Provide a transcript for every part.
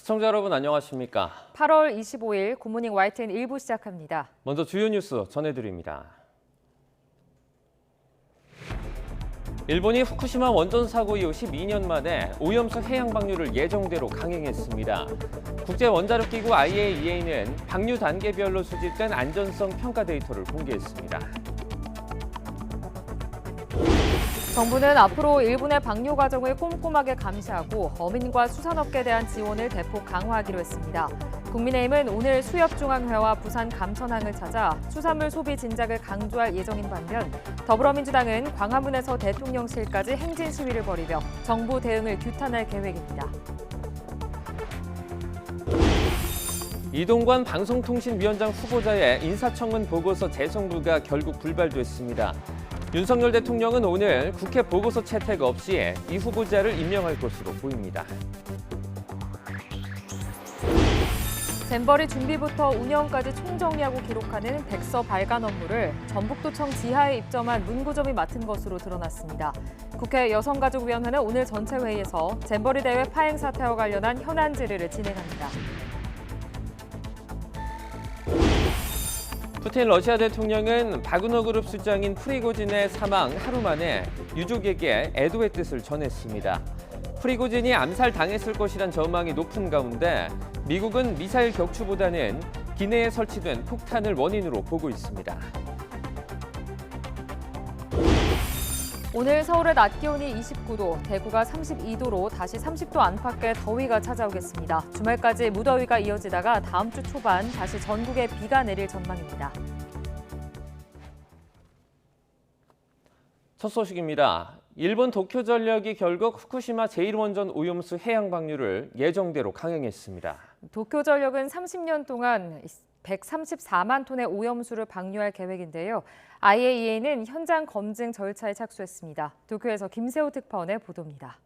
시청자 여러분 안녕하십니까? 8월 25일 굿모닝 YTN 1부 시작합니다. 먼저 주요 뉴스 전해드립니다. 일본이 후쿠시마 원전 사고 이후 12년 만에 오염수 해양 방류를 예정대로 강행했습니다. 국제원자력기구 IAEA는 방류 단계별로 수집된 안전성 평가 데이터를 공개했습니다. 정부는 앞으로 일본의 방류 과정을 꼼꼼하게 감시하고 어민과 수산업계에 대한 지원을 대폭 강화하기로 했습니다. 국민의힘은 오늘 수협중앙회와 부산 감천항을 찾아 수산물 소비 진작을 강조할 예정인 반면 더불어민주당은 광화문에서 대통령실까지 행진 시위를 벌이며 정부 대응을 규탄할 계획입니다. 이동관 방송통신위원장 후보자의 인사청문 보고서 재송부가 결국 불발됐습니다. 윤석열 대통령은 오늘 국회 보고서 채택 없이 이 후보자를 임명할 것으로 보입니다. 잼버리 준비부터 운영까지 총정리하고 기록하는 백서 발간 업무를 전북도청 지하에 입점한 문구점이 맡은 것으로 드러났습니다. 국회 여성가족위원회는 오늘 전체 회의에서 잼버리 대회 파행 사태와 관련한 현안 질의를 진행합니다. 푸틴 러시아 대통령은 바그너 그룹 수장인 프리고진의 사망 하루 만에 유족에게 애도의 뜻을 전했습니다. 프리고진이 암살당했을 것이란 전망이 높은 가운데 미국은 미사일 격추보다는 기내에 설치된 폭탄을 원인으로 보고 있습니다. 오늘 서울의 낮 기온이 29도, 대구가 32도로 다시 30도 안팎의 더위가 찾아오겠습니다. 주말까지 무더위가 이어지다가 다음 주 초반 다시 전국에 비가 내릴 전망입니다. 첫 소식입니다. 일본 도쿄전력이 결국 후쿠시마 제1원전 오염수 해양 방류를 예정대로 강행했습니다. 도쿄전력은 30년 동안 134만 톤의 오염수를 방류할 계획인데요. IAEA는 현장 검증 절차에 착수했습니다. 도쿄에서 김세호 특파원의 보도입니다.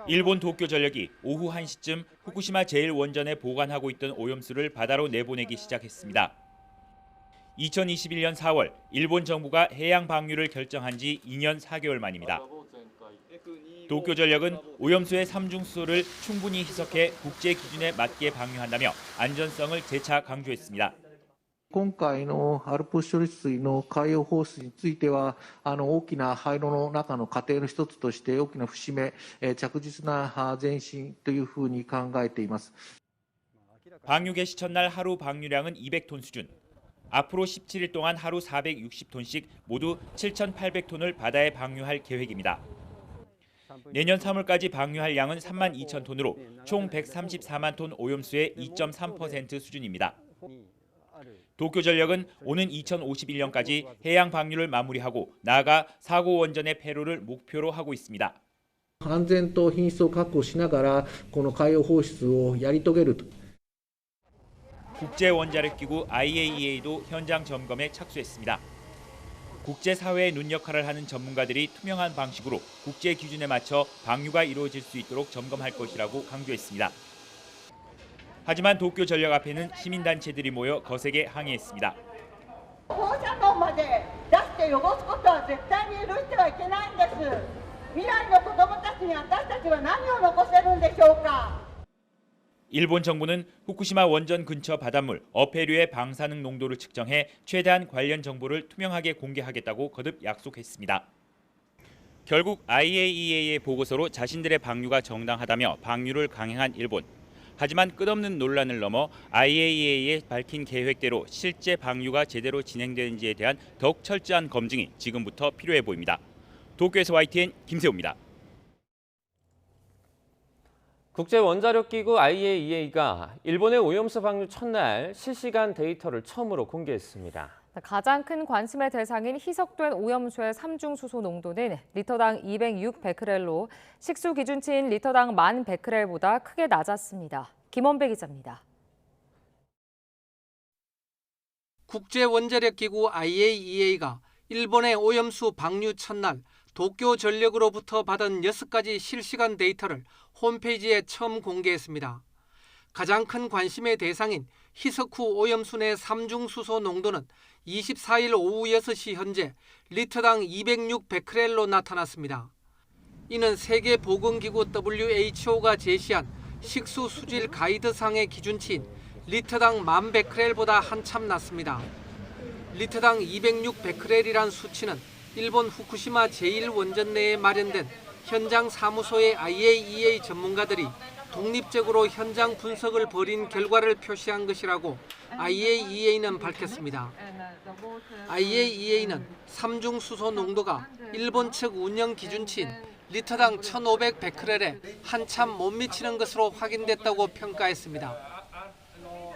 일본 도쿄전력이 오후 1시쯤 후쿠시마 제1원전에 보관하고 있던 오염수를 바다로 내보내기 시작했습니다. 2021년 4월 일본 정부가 해양 방류를 결정한 지 2년 4개월 만입니다. 도쿄전력은 오염수의 삼중수소를 충분히 희석해 국제 기준에 맞게 방류한다며 안전성을 재차 강조했습니다. 今回のALPS処理水の海洋放出については、大きな廃炉の中の過程の一つとして大きな節目、着実な前進というふうに考えています。 방류 개시 첫날 하루 방류량은 200톤 수준. 앞으로 17일 동안 하루 460톤씩 모두 7,800톤을 바다에 방류할 계획입니다. 내년 3월까지 방류할 양은 3만 2천 톤으로 총 134만 톤 오염수의 2.3% 수준입니다. 도쿄전력은 오는 2051년까지 해양 방류를 마무리하고 나아가 사고 원전의 폐로를 목표로 하고 있습니다. 安全と品質を確保しながらこの海洋放出をやり遂げると。 국제원자력기구 IAEA도 현장 점검에 착수했습니다. 국제사회의 눈 역할을 하는 전문가들이 투명한 방식으로 국제 기준에 맞춰 방류가 이루어질 수 있도록 점검할 것이라고 강조했습니다. 하지만 도쿄전력 앞에는 시민단체들이 모여 거세게 항의했습니다. 放射能まで出して汚すことは絶対に許してはいけないんです。未来の子どもたちに私たちは何を残せるんでしょうか。 일본 정부는 후쿠시마 원전 근처 바닷물 어패류의 방사능 농도를 측정해 최대한 관련 정보를 투명하게 공개하겠다고 거듭 약속했습니다. 결국 IAEA의 보고서로 자신들의 방류가 정당하다며 방류를 강행한 일본. 하지만 끝없는 논란을 넘어 IAEA에 밝힌 계획대로 실제 방류가 제대로 진행되는지에 대한 더욱 철저한 검증이 지금부터 필요해 보입니다. 도쿄에서 YTN 김세호입니다. 국제원자력기구 IAEA가 일본의 오염수 방류 첫날 실시간 데이터를 처음으로 공개했습니다. 가장 큰 관심의 대상인 희석된 오염수의 삼중수소 농도는 리터당 206 베크렐로 식수 기준치인 리터당 1000 베크렐보다 크게 낮았습니다. 김원배 기자입니다. 국제원자력기구 IAEA가 일본의 오염수 방류 첫날 도쿄 전력으로부터 받은 6가지 실시간 데이터를 홈페이지에 처음 공개했습니다. 가장 큰 관심의 대상인 희석 후 오염수 내 삼중수소 농도는 24일 오후 6시 현재 리터당 206 베크렐로 나타났습니다. 이는 세계보건기구 WHO가 제시한 식수 수질 가이드상의 기준치인 리터당 1000베크렐보다 한참 낮습니다. 리터당 206베크렐이란 수치는 일본 후쿠시마 제1원전 내에 마련된 현장 사무소의 IAEA 전문가들이 독립적으로 현장 분석을 벌인 결과를 표시한 것이라고 IAEA는 밝혔습니다. IAEA는 삼중수소 농도가 일본 측 운영 기준치인 리터당 1500베크렐에 한참 못 미치는 것으로 확인됐다고 평가했습니다.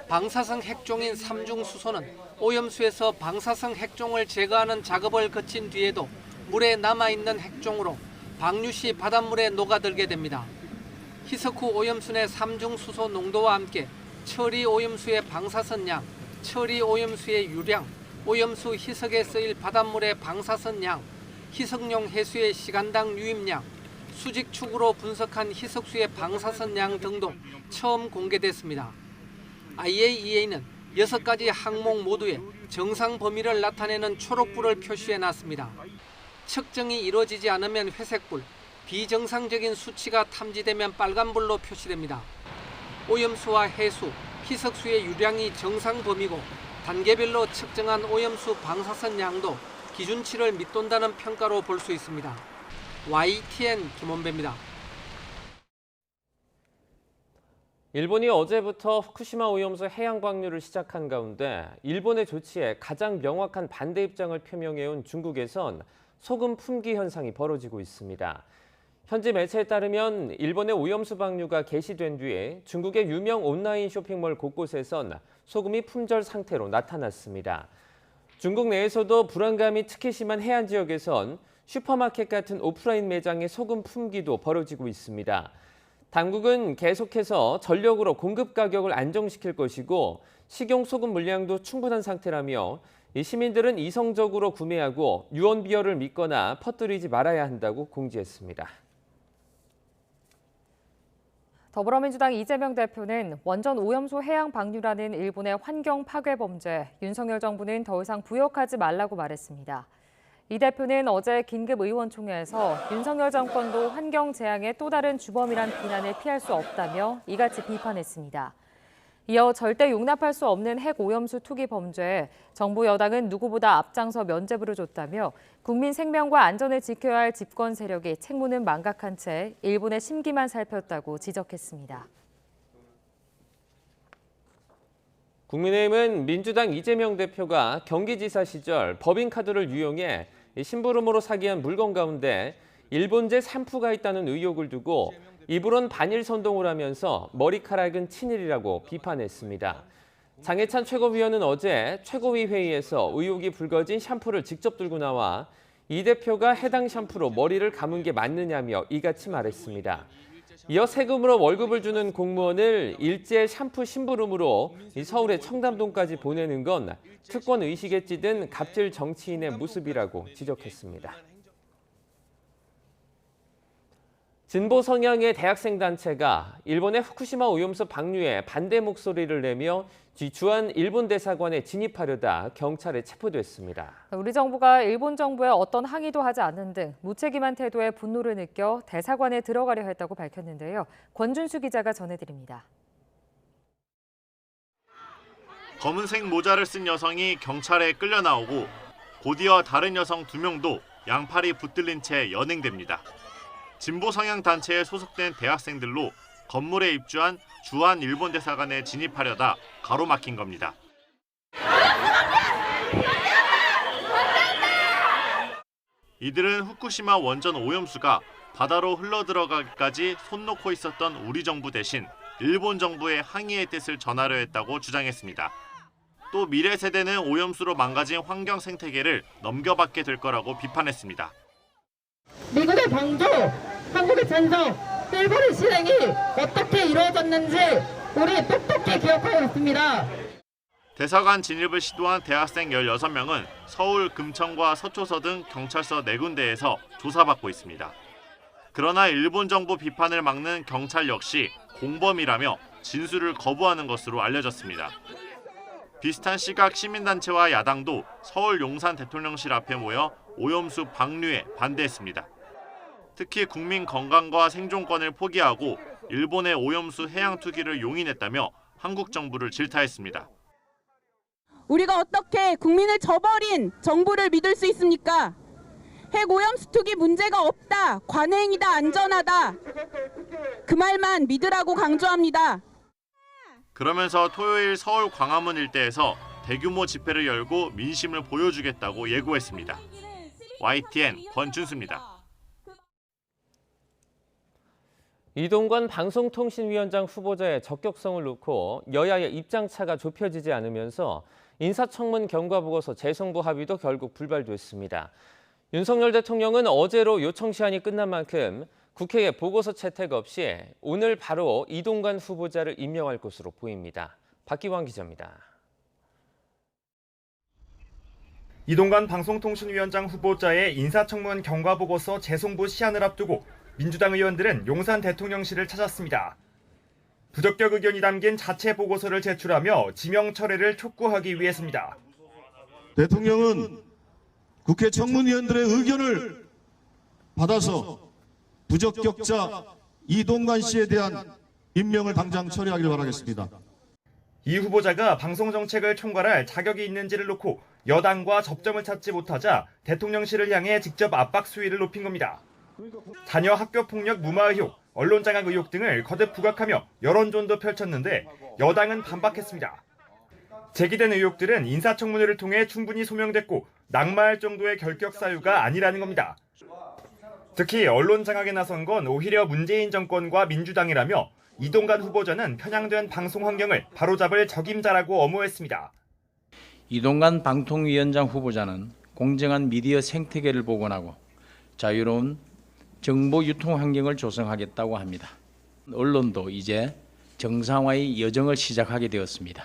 방사성 핵종인 삼중수소는 오염수에서 방사성 핵종을 제거하는 작업을 거친 뒤에도 물에 남아있는 핵종으로 방류 시 바닷물에 녹아들게 됩니다. 희석후 오염수 내 삼중수소 농도와 함께 처리 오염수의 방사선 양, 처리 오염수의 유량, 오염수 희석에 쓰일 바닷물의 방사선 양, 희석용 해수의 시간당 유입량, 수직축으로 분석한 희석수의 방사선 양 등도 처음 공개됐습니다. IAEA는 6가지 항목 모두에 정상 범위를 나타내는 초록불을 표시해놨습니다. 측정이 이루어지지 않으면 회색불, 비정상적인 수치가 탐지되면 빨간불로 표시됩니다. 오염수와 해수, 희석수의 유량이 정상 범위고 단계별로 측정한 오염수 방사선 양도 기준치를 밑돈다는 평가로 볼 수 있습니다. YTN 김원배입니다. 일본이 어제부터 후쿠시마 오염수 해양 방류를 시작한 가운데 일본의 조치에 가장 명확한 반대 입장을 표명해온 중국에선 소금 품귀 현상이 벌어지고 있습니다. 현지 매체에 따르면 일본의 오염수 방류가 개시된 뒤에 중국의 유명 온라인 쇼핑몰 곳곳에선 소금이 품절 상태로 나타났습니다. 중국 내에서도 불안감이 특히 심한 해안 지역에선 슈퍼마켓 같은 오프라인 매장의 소금 품귀도 벌어지고 있습니다. 당국은 계속해서 전력으로 공급 가격을 안정시킬 것이고 식용 소금 물량도 충분한 상태라며 시민들은 이성적으로 구매하고 유언비어를 믿거나 퍼뜨리지 말아야 한다고 공지했습니다. 더불어민주당 이재명 대표는 원전 오염수 해양 방류라는 일본의 환경 파괴 범죄, 윤석열 정부는 더 이상 부역하지 말라고 말했습니다. 이 대표는 어제 긴급 의원총회에서 윤석열 정권도 환경 재앙의 또 다른 주범이란 비난을 피할 수 없다며 이같이 비판했습니다. 이어 절대 용납할 수 없는 핵 오염수 투기 범죄에 정부 여당은 누구보다 앞장서 면죄부를 줬다며 국민 생명과 안전을 지켜야 할 집권 세력이 책무는 망각한 채 일본의 심기만 살폈다고 지적했습니다. 국민의힘은 민주당 이재명 대표가 경기지사 시절 법인카드를 유용해 심부름으로 사기한 물건 가운데 일본제 샴푸가 있다는 의혹을 두고 입으론 반일 선동을 하면서 머리카락은 친일이라고 비판했습니다. 장해찬 최고위원은 어제 최고위 회의에서 의혹이 불거진 샴푸를 직접 들고 나와 이 대표가 해당 샴푸로 머리를 감은 게 맞느냐며 이같이 말했습니다. 이어 세금으로 월급을 주는 공무원을 일제 샴푸 심부름으로 서울의 청담동까지 보내는 건 특권 의식에 찌든 갑질 정치인의 모습이라고 지적했습니다. 진보 성향의 대학생 단체가 일본의 후쿠시마 오염수 방류에 반대 목소리를 내며 주한 일본 대사관에 진입하려다 경찰에 체포됐습니다. 우리 정부가 일본 정부에 어떤 항의도 하지 않는 등 무책임한 태도에 분노를 느껴 대사관에 들어가려 했다고 밝혔는데요. 권준수 기자가 전해드립니다. 검은색 모자를 쓴 여성이 경찰에 끌려 나오고 곧이어 다른 여성 2명도 양팔이 붙들린 채 연행됩니다. 진보 성향 단체에 소속된 대학생들로 건물에 입주한 주한 일본 대사관에 진입하려다 가로막힌 겁니다. 이들은 후쿠시마 원전 오염수가 바다로 흘러들어가기까지 손 놓고 있었던 우리 정부 대신 일본 정부의 항의의 뜻을 전하려 했다고 주장했습니다. 또 미래 세대는 오염수로 망가진 환경 생태계를 넘겨받게 될 거라고 비판했습니다. 미국의 방조, 한국의 전성, 일본의 실행이 어떻게 이루어졌는지 우리 똑똑히 기억하고 있습니다. 대사관 진입을 시도한 대학생 16명은 서울 금천과 서초서 등 경찰서 4군데에서 조사받고 있습니다. 그러나 일본 정부 비판을 막는 경찰 역시 공범이라며 진술을 거부하는 것으로 알려졌습니다. 비슷한 시각 시민단체와 야당도 서울 용산 대통령실 앞에 모여 오염수 방류에 반대했습니다. 특히 국민 건강과 생존권을 포기하고 일본의 오염수 해양 투기를 용인했다며 한국 정부를 질타했습니다. 우리가 어떻게 국민을 저버린 정부를 믿을 수 있습니까? 핵 오염수 투기 문제가 없다, 관행이다, 안전하다. 그 말만 믿으라고 강조합니다. 그러면서 토요일 서울 광화문 일대에서 대규모 집회를 열고 민심을 보여주겠다고 예고했습니다. YTN 권준수입니다. 이동관 방송통신위원장 후보자의 적격성을 놓고 여야의 입장차가 좁혀지지 않으면서 인사청문 경과보고서 재송부 합의도 결국 불발됐습니다. 윤석열 대통령은 어제로 요청 시한이 끝난 만큼 국회에 보고서 채택 없이 오늘 바로 이동관 후보자를 임명할 것으로 보입니다. 박기환 기자입니다. 이동관 방송통신위원장 후보자의 인사청문 경과보고서 재송부 시한을 앞두고 민주당 의원들은 용산 대통령실을 찾았습니다. 부적격 의견이 담긴 자체 보고서를 제출하며 지명 철회를 촉구하기 위해서입니다. 대통령은 국회 청문위원들의 의견을 받아서 부적격자 이동관 씨에 대한 임명을 당장 처리하기를 바라겠습니다. 이 후보자가 방송정책을 총괄할 자격이 있는지를 놓고 여당과 접점을 찾지 못하자 대통령실을 향해 직접 압박 수위를 높인 겁니다. 자녀 학교폭력 무마 의혹, 언론장악 의혹 등을 거듭 부각하며 여론전도 펼쳤는데 여당은 반박했습니다. 제기된 의혹들은 인사청문회를 통해 충분히 소명됐고 낙마할 정도의 결격 사유가 아니라는 겁니다. 특히 언론장악에 나선 건 오히려 문재인 정권과 민주당이라며 이동관 후보자는 편향된 방송 환경을 바로잡을 적임자라고 엄호했습니다. 이동관 방통위원장 후보자는 공정한 미디어 생태계를 복원하고 자유로운 정보 유통 환경을 조성하겠다고 합니다. 언론도 이제 정상화의 여정을 시작하게 되었습니다.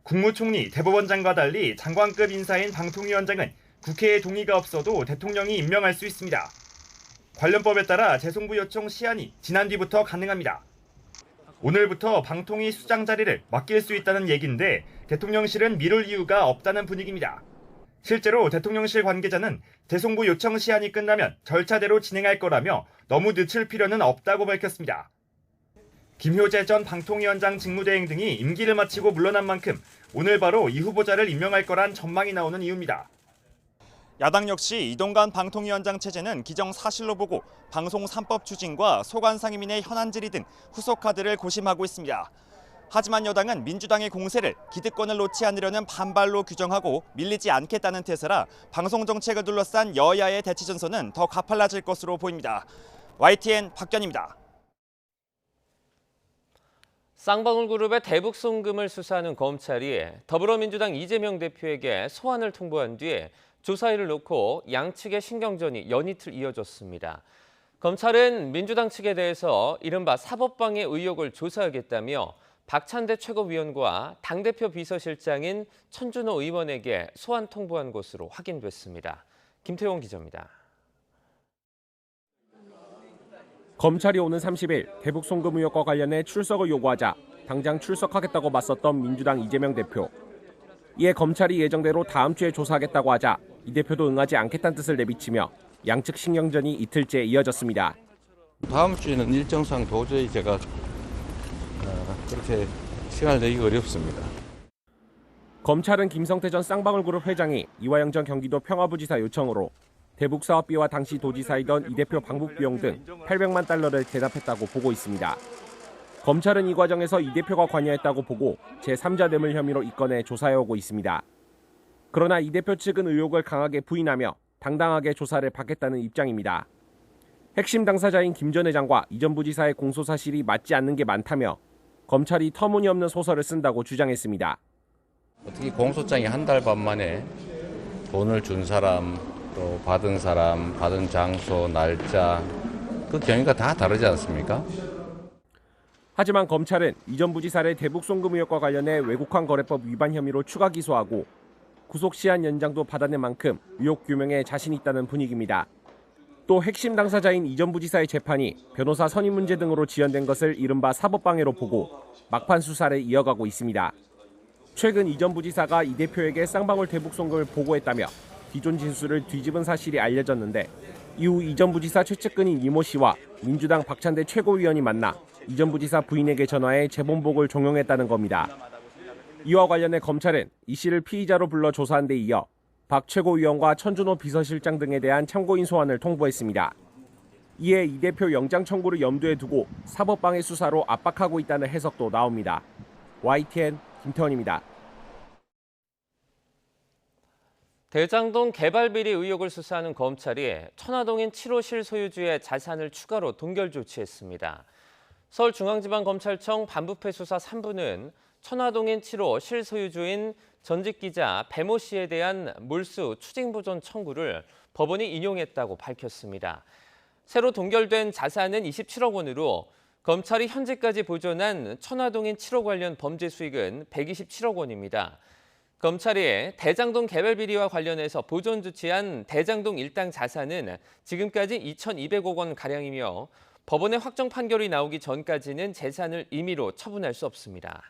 국무총리, 대법원장과 달리 장관급 인사인 방통위원장은 국회의 동의가 없어도 대통령이 임명할 수 있습니다. 관련법에 따라 재송부 요청 시한이 지난 뒤부터 가능합니다. 오늘부터 방통위 수장 자리를 맡길 수 있다는 얘기인데 대통령실은 미룰 이유가 없다는 분위기입니다. 실제로 대통령실 관계자는 재송부 요청 시한이 끝나면 절차대로 진행할 거라며 너무 늦출 필요는 없다고 밝혔습니다. 김효재 전 방통위원장 직무대행 등이 임기를 마치고 물러난 만큼 오늘 바로 이 후보자를 임명할 거란 전망이 나오는 이유입니다. 야당 역시 이동관 방통위원장 체제는 기정사실로 보고 방송 3법 추진과 소관상임인의 현안 질의 등 후속 카드를 고심하고 있습니다. 하지만 여당은 민주당의 공세를 기득권을 놓지 않으려는 반발로 규정하고 밀리지 않겠다는 태세라 방송 정책을 둘러싼 여야의 대치 전선은 더 가팔라질 것으로 보입니다. YTN 박견입니다. 쌍방울그룹의 대북 송금을 수사하는 검찰이 더불어민주당 이재명 대표에게 소환을 통보한 뒤 조사일을 놓고 양측의 신경전이 연이틀 이어졌습니다. 검찰은 민주당 측에 대해서 이른바 사법방해 의혹을 조사하겠다며 박찬대 최고위원과 당대표 비서실장인 천준호 의원에게 소환 통보한 것으로 확인됐습니다. 김태용 기자입니다. 검찰이 오는 30일 대북 송금 의혹과 관련해 출석을 요구하자 당장 출석하겠다고 맞섰던 민주당 이재명 대표. 이에 검찰이 예정대로 다음 주에 조사하겠다고 하자 이 대표도 응하지 않겠다는 뜻을 내비치며 양측 신경전이 이틀째 이어졌습니다. 다음 주에는 일정상 도저히 제가 그렇게 시간을 내기가 어렵습니다. 검찰은 김성태 전 쌍방울그룹 회장이 이화영 전 경기도 평화부지사 요청으로 대북 사업비와 당시 도지사이던 이 대표 방북 비용 등 800만 달러를 대납했다고 보고 있습니다. 검찰은 이 과정에서 이 대표가 관여했다고 보고 제3자 뇌물 혐의로 이 건에 조사해오고 있습니다. 그러나 이 대표 측은 의혹을 강하게 부인하며 당당하게 조사를 받겠다는 입장입니다. 핵심 당사자인 김 전 회장과 이 전 부지사의 공소 사실이 맞지 않는 게 많다며 검찰이 터무니없는 소설을 쓴다고 주장했습니다. 어떻게 공소장이 한 달 반 만에 돈을 준 사람, 또 받은 사람, 받은 장소, 날짜 그 경위가 다 다르지 않습니까? 하지만 검찰은 이 전 부지사를 대북 송금 의혹과 관련해 외국환 거래법 위반 혐의로 추가 기소하고 구속 시한 연장도 받아낸 만큼 의혹 규명에 자신 있다는 분위기입니다. 또 핵심 당사자인 이 전 부지사의 재판이 변호사 선임 문제 등으로 지연된 것을 이른바 사법방해로 보고 막판 수사를 이어가고 있습니다. 최근 이 전 부지사가 이 대표에게 쌍방울 대북 송금을 보고했다며 기존 진술을 뒤집은 사실이 알려졌는데 이후 이 전 부지사 최측근인 이모 씨와 민주당 박찬대 최고위원이 만나 이 전 부지사 부인에게 전화해 재범복을 종용했다는 겁니다. 이와 관련해 검찰은 이 씨를 피의자로 불러 조사한 데 이어 박 최고위원과 천준호 비서실장 등에 대한 참고인 소환을 통보했습니다. 이에 이 대표 영장 청구를 염두에 두고 사법방해 수사로 압박하고 있다는 해석도 나옵니다. YTN 김태원입니다. 대장동 개발 비리 의혹을 수사하는 검찰이 천화동인 7호 실소유주의 자산을 추가로 동결 조치했습니다. 서울중앙지방검찰청 반부패 수사 3부는 천화동인 7호 실소유주인 전직 기자 배모 씨에 대한 몰수 추징보전 청구를 법원이 인용했다고 밝혔습니다. 새로 동결된 자산은 27억 원으로 검찰이 현재까지 보존한 천화동인 7호 관련 범죄 수익은 127억 원입니다. 검찰이 대장동 개발 비리와 관련해서 보존 조치한 대장동 일당 자산은 지금까지 2,200억 원가량이며 법원의 확정 판결이 나오기 전까지는 재산을 임의로 처분할 수 없습니다.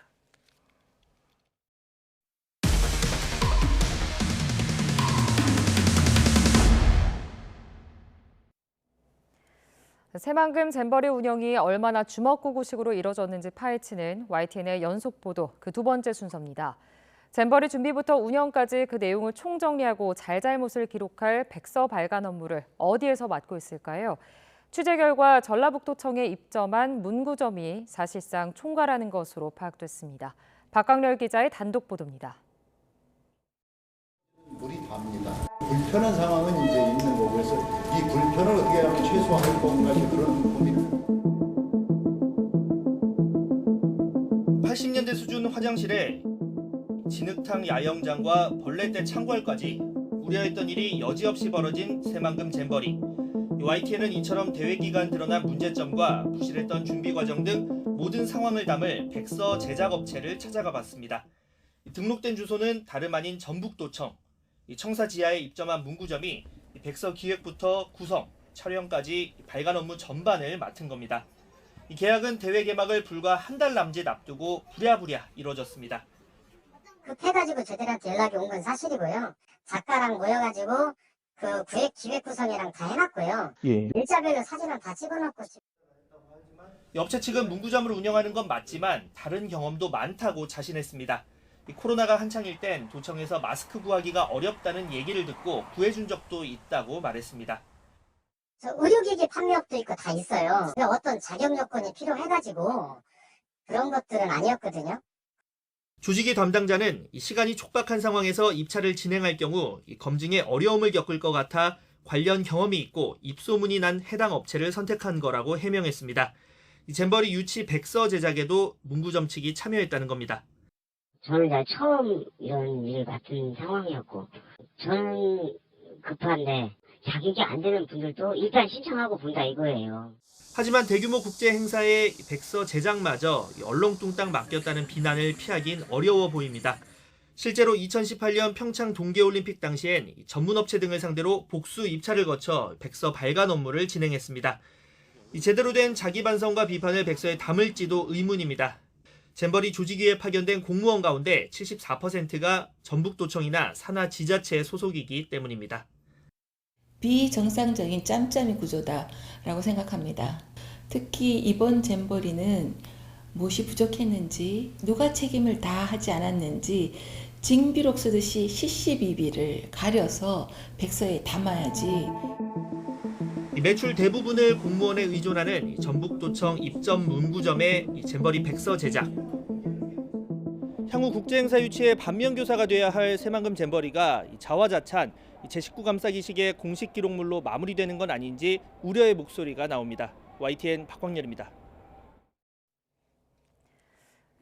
새만금 잼버리 운영이 얼마나 주먹구구식으로 이뤄졌는지 파헤치는 YTN의 연속 보도 그 두 번째 순서입니다. 잼버리 준비부터 운영까지 그 내용을 총정리하고 잘잘못을 기록할 백서 발간 업무를 어디에서 맡고 있을까요? 취재 결과 전라북도청에 입점한 문구점이 사실상 총괄하는 것으로 파악됐습니다. 박광렬 기자의 단독 보도입니다. 물이 답니다. 불편한 상황은 이제 있는 거고 그래서 이 불편을 어떻게 하면 최소화할 건가 그런 고민을. 80년대 수준 화장실에 진흙탕 야영장과 벌레떼 창궐까지 우려했던 일이 여지없이 벌어진 새만금 잼버리. YTN은 이처럼 대회 기간 드러난 문제점과 부실했던 준비 과정 등 모든 상황을 담을 백서 제작 업체를 찾아가 봤습니다. 등록된 주소는 다름 아닌 전북도청. 청사 지하에 입점한 문구점이 백서 기획부터 구성, 촬영까지 발간 업무 전반을 맡은 겁니다. 이 계약은 대회 개막을 불과 한 달 남짓 앞두고 부랴부랴 이루어졌습니다. 급해가지고 저들한테 연락이 온 건 사실이고요. 작가랑 모여가지고 그 기획 구성이랑 다 해놨고요. 일자별로 사진을 다 찍어놓고. 업체 측은 문구점을 운영하는 건 맞지만 다른 경험도 많다고 자신했습니다. 코로나가 한창일 땐 도청에서 마스크 구하기가 어렵다는 얘기를 듣고 구해준 적도 있다고 말했습니다. 의료기기 판매업도 있고 다 있어요. 어떤 자격 요건이 필요해가지고 그런 것들은 아니었거든요. 조직위 담당자는 시간이 촉박한 상황에서 입찰을 진행할 경우 검증에 어려움을 겪을 것 같아 관련 경험이 있고 입소문이 난 해당 업체를 선택한 거라고 해명했습니다. 잼버리 유치 백서 제작에도 문구점 측이 참여했다는 겁니다. 저는 처음 이런 일을 맡은 상황이었고 저는 급한데 자격이 안 되는 분들도 일단 신청하고 본다 이거예요. 하지만 대규모 국제 행사에 백서 제작마저 얼렁뚱땅 맡겼다는 비난을 피하긴 어려워 보입니다. 실제로 2018년 평창 동계올림픽 당시엔 전문업체 등을 상대로 복수 입찰을 거쳐 백서 발간 업무를 진행했습니다. 제대로 된 자기 반성과 비판을 백서에 담을지도 의문입니다. 잼버리 조직위에 파견된 공무원 가운데 74%가 전북도청이나 산하 지자체 소속이기 때문입니다. 비정상적인 짬짬이 구조다라고 생각합니다. 특히 이번 잼버리는 무엇이 부족했는지, 누가 책임을 다 하지 않았는지 징비록 쓰듯이 시시비비를 가려서 백서에 담아야지. 매출 대부분을 공무원에 의존하는 전북도청 입점 문구점의 잼버리 백서 제작. 향후 국제행사 유치의 반면교사가 돼야 할 새만금 잼버리가 자화자찬 제19 감싸기식의 공식 기록물로 마무리되는 건 아닌지 우려의 목소리가 나옵니다. YTN 박광렬입니다.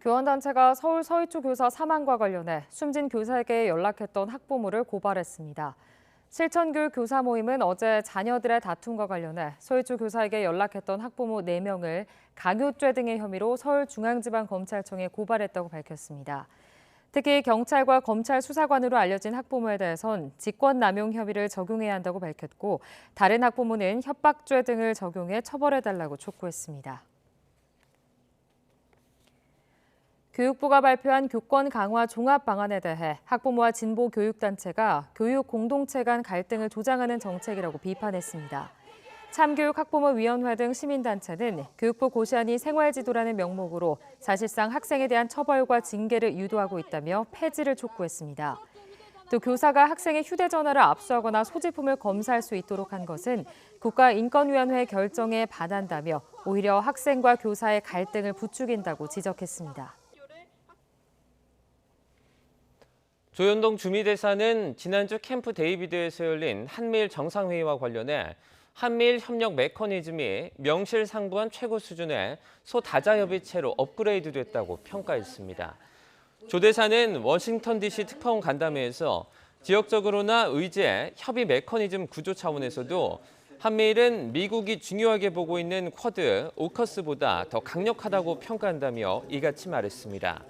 교원단체가 서울 서희초 교사 사망과 관련해 숨진 교사에게 연락했던 학부모를 고발했습니다. 실천교육 교사 모임은 어제 자녀들의 다툼과 관련해 서희초 교사에게 연락했던 학부모 4명을 강요죄 등의 혐의로 서울중앙지방검찰청에 고발했다고 밝혔습니다. 특히 경찰과 검찰 수사관으로 알려진 학부모에 대해선 직권남용 혐의를 적용해야 한다고 밝혔고 다른 학부모는 협박죄 등을 적용해 처벌해달라고 촉구했습니다. 교육부가 발표한 교권 강화 종합 방안에 대해 학부모와 진보 교육단체가 교육 공동체 간 갈등을 조장하는 정책이라고 비판했습니다. 참교육 학부모위원회 등 시민단체는 교육부 고시안이 생활지도라는 명목으로 사실상 학생에 대한 처벌과 징계를 유도하고 있다며 폐지를 촉구했습니다. 또 교사가 학생의 휴대전화를 압수하거나 소지품을 검사할 수 있도록 한 것은 국가인권위원회 결정에 반한다며 오히려 학생과 교사의 갈등을 부추긴다고 지적했습니다. 조현동 주미대사는 지난주 캠프 데이비드에서 열린 한미일 정상회의와 관련해 한미일 협력 메커니즘이 명실상부한 최고 수준의 소다자협의체로 업그레이드됐다고 평가했습니다. 조 대사는 워싱턴 DC 특파원 간담회에서 지역적으로나 의제, 협의 메커니즘 구조 차원에서도 한미일은 미국이 중요하게 보고 있는 쿼드, 오커스보다 더 강력하다고 평가한다며 이같이 말했습니다.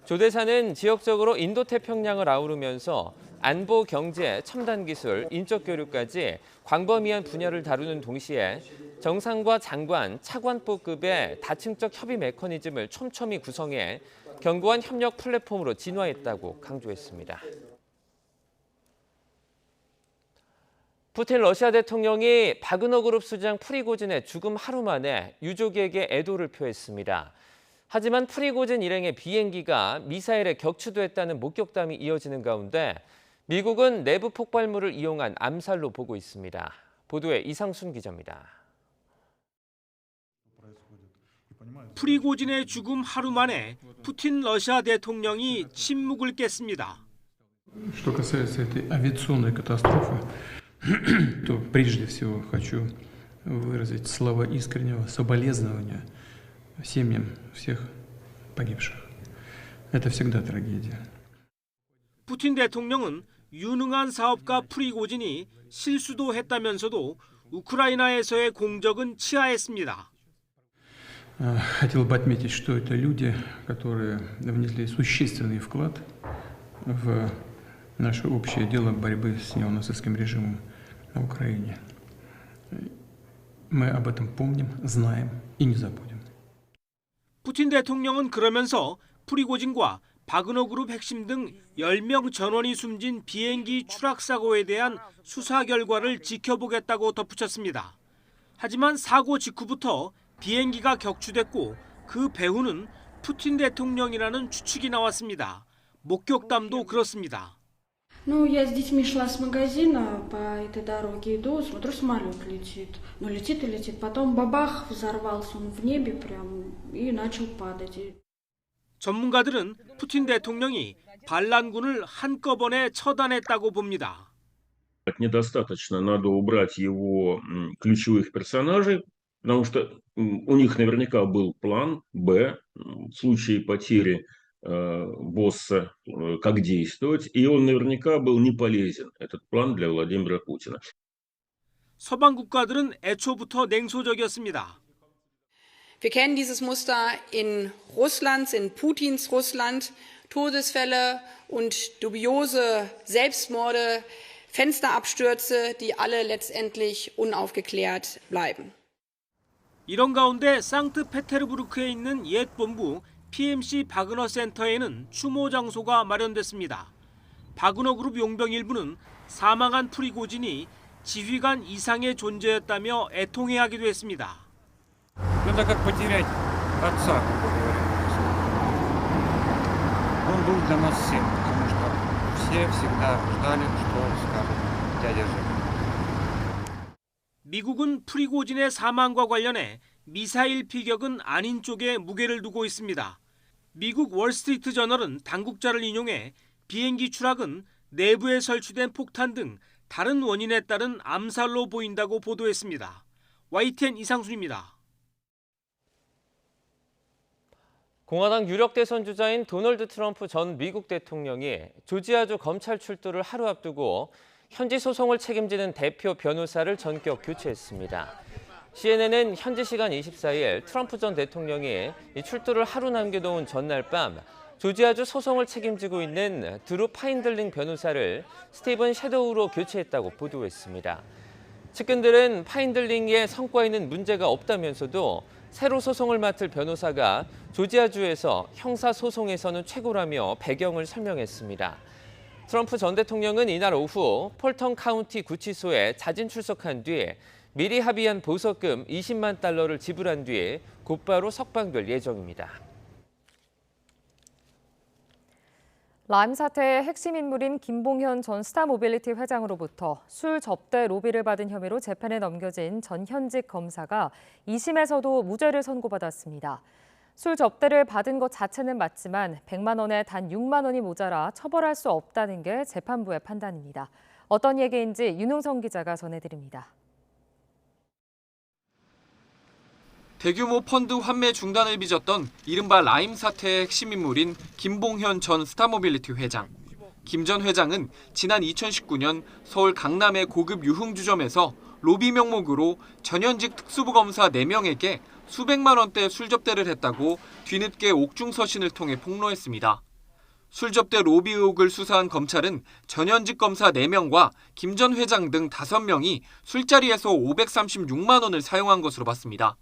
조 대사는 지역적으로 인도태평양을 아우르면서 안보, 경제, 첨단 기술, 인적 교류까지 광범위한 분야를 다루는 동시에 정상과 장관, 차관보급의 다층적 협의 메커니즘을 촘촘히 구성해 견고한 협력 플랫폼으로 진화했다고 강조했습니다. 푸틴 러시아 대통령이 바그너 그룹 수장 프리고진의 죽음 하루 만에 유족에게 애도를 표했습니다. 하지만 프리고진 일행의 비행기가 미사일에 격추됐다는 목격담이 이어지는 가운데 미국은 내부 폭발물을 이용한 암살로 보고 있습니다. 보도에 이상순 기자입니다. 프리고진의 죽음 하루 만에 푸틴 러시아 대통령이 침묵을 깼습니다. Что касается этой авиационной катастрофы, то прежде всего хочу выразить слова искреннего соболезнования семьям всех погибших. Это всегда трагедия. 푸틴 대통령은 유능한 사업가 프리고진이 실수도 했다면서도 우크라이나에서의 공적은 치하했습니다. Хотел бы отметить, что это люди, которые внесли существенный вклад в наше общее дело борьбы с неонацистским режимом на Украине. Мы об этом помним, знаем и не забудем. 푸틴 대통령은 그러면서 프리고진과 바그너 그룹 핵심 등 10명 전원이 숨진 비행기 추락 사고에 대한 수사 결과를 지켜보겠다고 덧붙였습니다. 하지만 사고 직후부터 비행기가 격추됐고 그 배후는 푸틴 대통령이라는 추측이 나왔습니다. 목격담도 그렇습니다. Ну, я с детьми шла с магазина, по этой дороге иду, смотрю, самолет летит. Ну, летит и летит. Потом бабах, взорвался он в небе прям и начал падать. 전문가들은 푸틴 대통령이 반란군을 한꺼번에 처단했다고 봅니다. Недостаточно, надо убрать его ключевых персонажей, потому что у них наверняка был план «Б» в случае потери босса, как действовать, и он наверняка был не полезен, этот план для Владимира Путина. 서방 국가들은 애초부터 냉소적이었습니다. Wir kennen dieses Muster in Russlands, in Putins Russland, Todesfälle und dubiose Selbstmorde, Fensterabstürze, die alle letztendlich unaufgeklärt bleiben. 이런 가운데 상트페테르부르크에 있는 옛 본부 PMC 바그너 센터에는 추모 장소가 마련됐습니다. 바그너 그룹 용병 일부는 사망한 프리고진이 지휘관 이상의 존재였다며 애통해하기도 했습니다. Это как потерять отца, как говорится. Он был для нас всем, потому что все всегда ждали, что скажет дядя Женя. 미국은 프리고진의 사망과 관련해 미사일 피격은 아닌 쪽에 무게를 두고 있습니다. 미국 월스트리트 저널은 당국자를 인용해 비행기 추락은 내부에 설치된 폭탄 등 다른 원인에 따른 암살로 보인다고 보도했습니다. YTN 이상순입니다. 공화당 유력 대선 주자인 도널드 트럼프 전 미국 대통령이 조지아주 검찰 출두를 하루 앞두고 현지 소송을 책임지는 대표 변호사를 전격 교체했습니다. CNN은 현지 시간 24일 트럼프 전 대통령이 출두를 하루 남겨놓은 전날 밤 조지아주 소송을 책임지고 있는 드루 파인들링 변호사를 스티븐 섀도우로 교체했다고 보도했습니다. 측근들은 파인들링의 성과에는 문제가 없다면서도 새로 소송을 맡을 변호사가 조지아주에서 형사소송에서는 최고라며 배경을 설명했습니다. 트럼프 전 대통령은 이날 오후 폴턴 카운티 구치소에 자진 출석한 뒤 미리 합의한 보석금 20만 달러를 지불한 뒤 곧바로 석방될 예정입니다. 라임 사태의 핵심 인물인 김봉현 전 스타모빌리티 회장으로부터 술 접대 로비를 받은 혐의로 재판에 넘겨진 전 현직 검사가 2심에서도 무죄를 선고받았습니다. 술 접대를 받은 것 자체는 맞지만 100만 원에 단 6만 원이 모자라 처벌할 수 없다는 게 재판부의 판단입니다. 어떤 얘기인지 윤웅성 기자가 전해드립니다. 대규모 펀드 환매 중단을 빚었던 이른바 라임 사태의 핵심 인물인 김봉현 전 스타모빌리티 회장. 김 전 회장은 지난 2019년 서울 강남의 고급 유흥주점에서 로비 명목으로 전현직 특수부검사 4명에게 수백만 원대 술 접대를 했다고 뒤늦게 옥중서신을 통해 폭로했습니다. 술 접대 로비 의혹을 수사한 검찰은 전현직 검사 4명과 김 전 회장 등 5명이 술자리에서 536만 원을 사용한 것으로 봤습니다.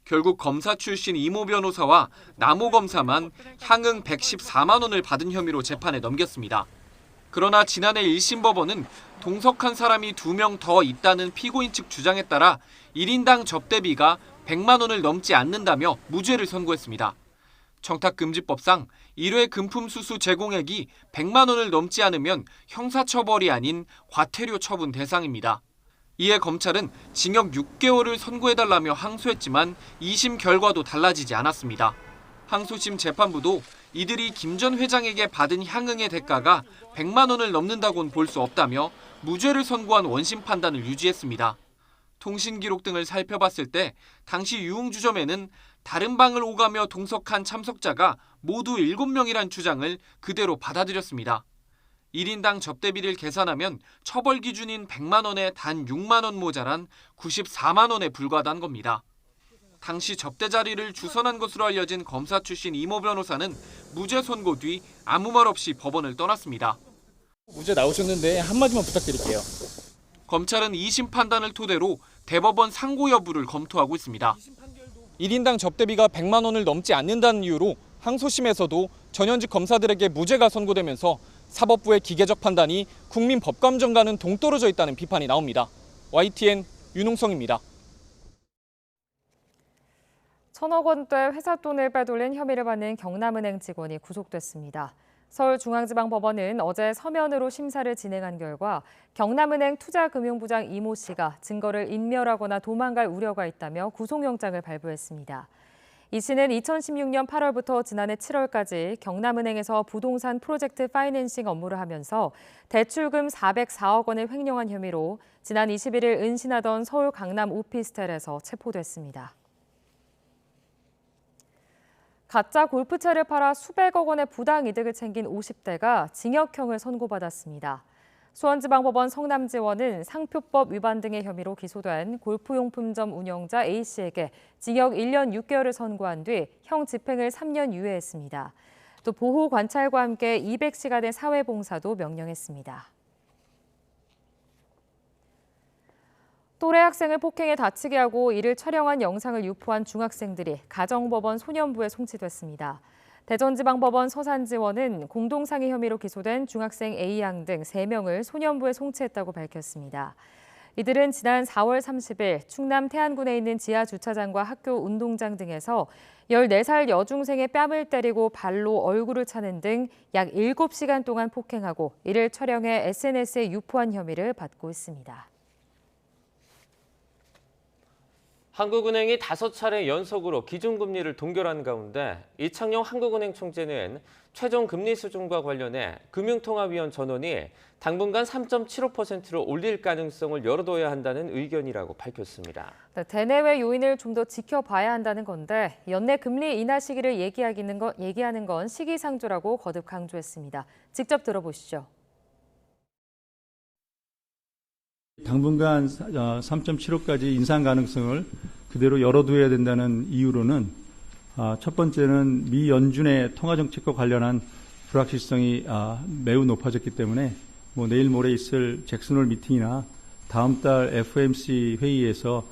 결국 검사 출신 이모 변호사와 남호 검사만 향응 114만 원을 받은 혐의로 재판에 넘겼습니다. 그러나 지난해 1심 법원은 동석한 사람이 2명 더 있다는 피고인 측 주장에 따라 1인당 접대비가 100만 원을 넘지 않는다며 무죄를 선고했습니다. 청탁금지법상 1회 금품 수수 제공액이 100만 원을 넘지 않으면 형사처벌이 아닌 과태료 처분 대상입니다. 이에 검찰은 징역 6개월을 선고해달라며 항소했지만 2심 결과도 달라지지 않았습니다. 항소심 재판부도 이들이 김 전 회장에게 받은 향응의 대가가 100만 원을 넘는다고는 볼 수 없다며 무죄를 선고한 원심 판단을 유지했습니다. 통신 기록 등을 살펴봤을 때 당시 유흥주점에는 다른 방을 오가며 동석한 참석자가 모두 7명이란 주장을 그대로 받아들였습니다. 1인당 접대비를 계산하면 처벌 기준인 100만 원에 단 6만 원 모자란 94만 원에 불과하다는 겁니다. 당시 접대 자리를 주선한 것으로 알려진 검사 출신 이모 변호사는 무죄 선고 뒤 아무 말 없이 법원을 떠났습니다. 무죄 나오셨는데 한마디만 부탁드릴게요. 검찰은 2심 판단을 토대로 대법원 상고 여부를 검토하고 있습니다. 1인당 접대비가 100만 원을 넘지 않는다는 이유로 항소심에서도 전현직 검사들에게 무죄가 선고되면서 사법부의 기계적 판단이 국민 법감정과는 동떨어져 있다는 비판이 나옵니다. YTN 윤웅성입니다. 1,000억 원대 회사 돈을 빼돌린 혐의를 받는 경남은행 직원이 구속됐습니다. 서울중앙지방법원은 어제 서면으로 심사를 진행한 결과 경남은행 투자금융부장 이모 씨가 증거를 인멸하거나 도망갈 우려가 있다며 구속영장을 발부했습니다. 이 씨는 2016년 8월부터 지난해 7월까지 경남은행에서 부동산 프로젝트 파이낸싱 업무를 하면서 대출금 404억 원을 횡령한 혐의로 지난 21일 은신하던 서울 강남 오피스텔에서 체포됐습니다. 가짜 골프채를 팔아 수백억 원의 부당이득을 챙긴 50대가 징역형을 선고받았습니다. 수원지방법원 성남지원은 상표법 위반 등의 혐의로 기소된 골프용품점 운영자 A씨에게 징역 1년 6개월을 선고한 뒤 형 집행을 3년 유예했습니다. 또 보호 관찰과 함께 200시간의 사회봉사도 명령했습니다. 또래 학생을 폭행해 다치게 하고 이를 촬영한 영상을 유포한 중학생들이 가정법원 소년부에 송치됐습니다. 대전지방법원 서산지원은 공동상해 혐의로 기소된 중학생 A양 등 3명을 소년부에 송치했다고 밝혔습니다. 이들은 지난 4월 30일 충남 태안군에 있는 지하주차장과 학교 운동장 등에서 14살 여중생의 뺨을 때리고 발로 얼굴을 차는 등 약 7시간 동안 폭행하고 이를 촬영해 SNS에 유포한 혐의를 받고 있습니다. 한국은행이 5차례 연속으로 기준금리를 동결한 가운데 이창용 한국은행 총재는 최종 금리 수준과 관련해 금융통화위원 전원이 당분간 3.75%로 올릴 가능성을 열어둬야 한다는 의견이라고 밝혔습니다. 대내외 요인을 좀 더 지켜봐야 한다는 건데 연내 금리 인하 시기를 얘기하는 건 시기상조라고 거듭 강조했습니다. 직접 들어보시죠. 당분간 3.75까지 인상 가능성을 그대로 열어둬야 된다는 이유로는 첫 번째는 미 연준의 통화정책과 관련한 불확실성이 매우 높아졌기 때문에 내일 모레 있을 잭슨홀 미팅이나 다음 달 FOMC 회의에서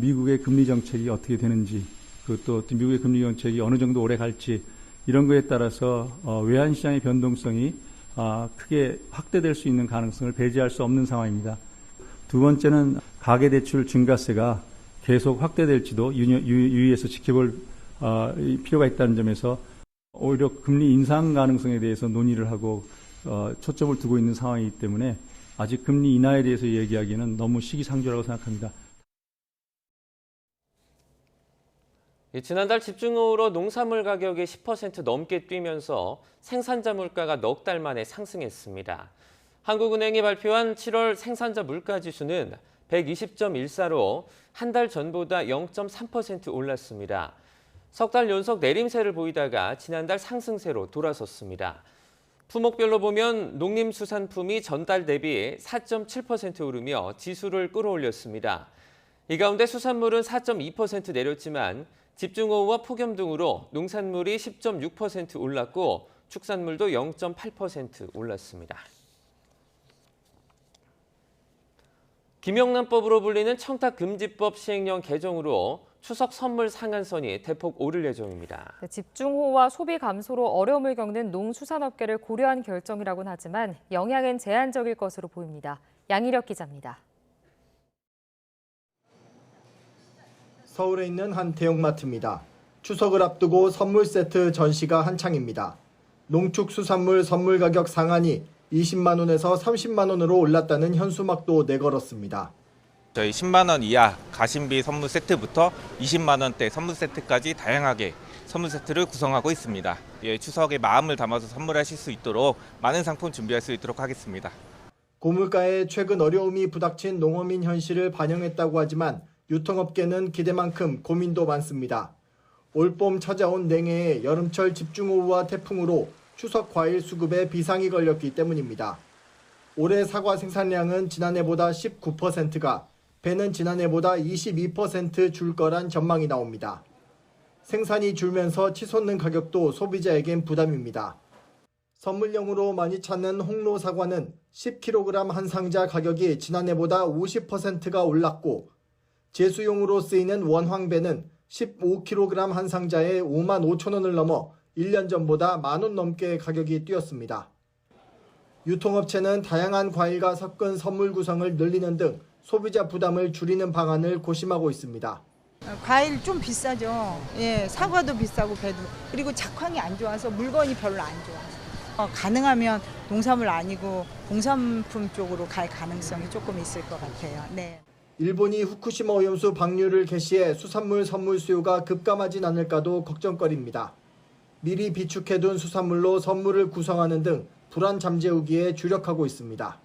미국의 금리 정책이 어떻게 되는지 또 미국의 금리 정책이 어느 정도 오래 갈지 이런 거에 따라서 외환 시장의 변동성이 크게 확대될 수 있는 가능성을 배제할 수 없는 상황입니다. 두 번째는 가계대출 증가세가 계속 확대될지도 유의해서 지켜볼 필요가 있다는 점에서 오히려 금리 인상 가능성에 대해서 논의를 하고 초점을 두고 있는 상황이기 때문에 아직 금리 인하에 대해서 얘기하기는 너무 시기상조라고 생각합니다. 지난달 집중호우로 농산물 가격이 10% 넘게 뛰면서 생산자 물가가 넉 달 만에 상승했습니다. 한국은행이 발표한 7월 생산자 물가지수는 120.14로 한 달 전보다 0.3% 올랐습니다. 석 달 연속 내림세를 보이다가 지난달 상승세로 돌아섰습니다. 품목별로 보면 농림수산품이 전달 대비 4.7% 오르며 지수를 끌어올렸습니다. 이 가운데 수산물은 4.2% 내렸지만 집중호우와 폭염 등으로 농산물이 10.6% 올랐고 축산물도 0.8% 올랐습니다. 김영란법으로 불리는 청탁금지법 시행령 개정으로 추석 선물 상한선이 대폭 오를 예정입니다. 집중호우와 소비 감소로 어려움을 겪는 농수산업계를 고려한 결정이라고는 하지만 영향은 제한적일 것으로 보입니다. 양희력 기자입니다. 서울에 있는 한 대형마트입니다. 추석을 앞두고 선물 세트 전시가 한창입니다. 농축수산물 선물 가격 상한이 20만 원에서 30만 원으로 올랐다는 현수막도 내걸었습니다. 저희 10만 원 이하 가심비 선물 세트부터 20만 원대 선물 세트까지 다양하게 선물 세트를 구성하고 있습니다. 추석에 마음을 담아서 선물하실 수 있도록 많은 상품 준비할 수 있도록 하겠습니다. 고물가에 최근 어려움이 부닥친 농어민 현실을 반영했다고 하지만 유통업계는 기대만큼 고민도 많습니다. 올봄 찾아온 냉해에 여름철 집중호우와 태풍으로 추석 과일 수급에 비상이 걸렸기 때문입니다. 올해 사과 생산량은 지난해보다 19%가, 배는 지난해보다 22% 줄 거란 전망이 나옵니다. 생산이 줄면서 치솟는 가격도 소비자에겐 부담입니다. 선물용으로 많이 찾는 홍로 사과는 10kg 한 상자 가격이 지난해보다 50%가 올랐고, 제수용으로 쓰이는 원황배는 15kg 한 상자에 5만 5천 원을 넘어 1년 전보다 만 원 넘게 가격이 뛰었습니다. 유통업체는 다양한 과일과 섞은 선물 구성을 늘리는 등 소비자 부담을 줄이는 방안을 고심하고 있습니다. 과일 좀 비싸죠. 사과도 비싸고 배도. 그리고 작황이 안 좋아서 물건이 별로 안 좋아. 가능하면 농산물 아니고 공산품 쪽으로 갈 가능성이 조금 있을 것 같아요. 네. 일본이 후쿠시마 오염수 방류를 개시해 수산물 선물 수요가 급감하진 않을까도 걱정거리입니다. 미리 비축해둔 수산물로 선물을 구성하는 등 불안 잠재우기에 주력하고 있습니다.